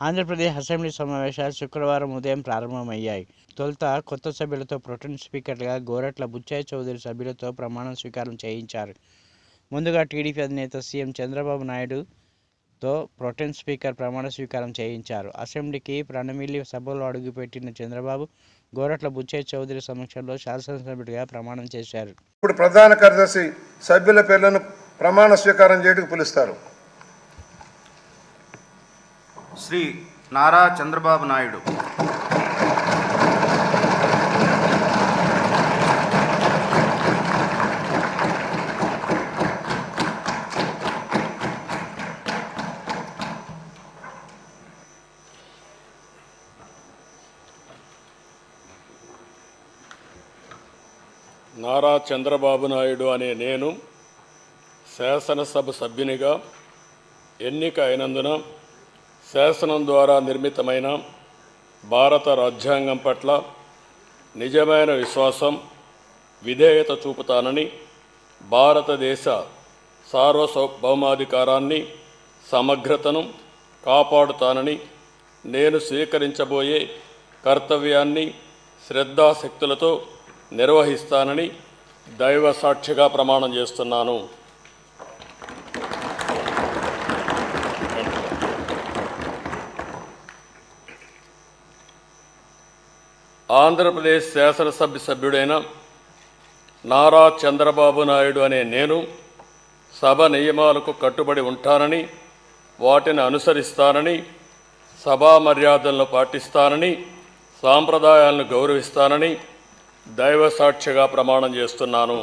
Andhra Pradesh assembly సమావేశాలు శుక్రవారం ఉదయం ప్రారంభమయ్యాయి. తొలుత కొత్త సభ్యులతో ప్రొటెం స్పీకర్గా గోరట్ల బుచ్చయ్య చౌదరి సభ్యులతో ప్రమాణ స్వీకారం చేయించారు. ముందుగా టీడీపీ అధినేత సీఎం చంద్రబాబు నాయుడుతో ప్రొటెం స్పీకర్ ప్రమాణ స్వీకారం చేయించారు. అసెంబ్లీకి ప్రణమిల్లి సభలో అడుగుపెట్టిన చంద్రబాబు గోరట్ల బుచ్చయ్య చౌదరి సమక్షంలో శాసనసభ్యుడిగా ప్రమాణం చేశారు. ఇప్పుడు ప్రధాన కార్యదర్శి సభ్యుల పేర్లను ప్రమాణ స్వీకారం చేయడానికి పిలుస్తారు. శ్రీ నారా చంద్రబాబు నాయుడు, నారా చంద్రబాబు నాయుడు అనే నేను శాసనసభ సభ్యునిగా ఎన్నిక అయినందున శాసనం ద్వారా నిర్మితమైన భారత రాజ్యాంగం పట్ల నిజమైన విశ్వాసం, విధేయత చూపుతానని, భారతదేశ సార్వభౌమాధికారాన్ని, సమగ్రతను కాపాడుతానని, నేను స్వీకరించబోయే కర్తవ్యాన్ని శ్రద్ధాశక్తులతో నిర్వహిస్తానని దైవ సాక్షిగా ప్రమాణం చేస్తున్నాను. ఆంధ్రప్రదేశ్ శాసనసభ సభ్యుడైన నారా చంద్రబాబు నాయుడు అనే నేను సభ నియమాలకు కట్టుబడి ఉంటానని, వాటిని అనుసరిస్తానని, సభా మర్యాదలను పాటిస్తానని, సాంప్రదాయాలను గౌరవిస్తానని దైవ సాక్షిగా ప్రమాణం చేస్తున్నాను.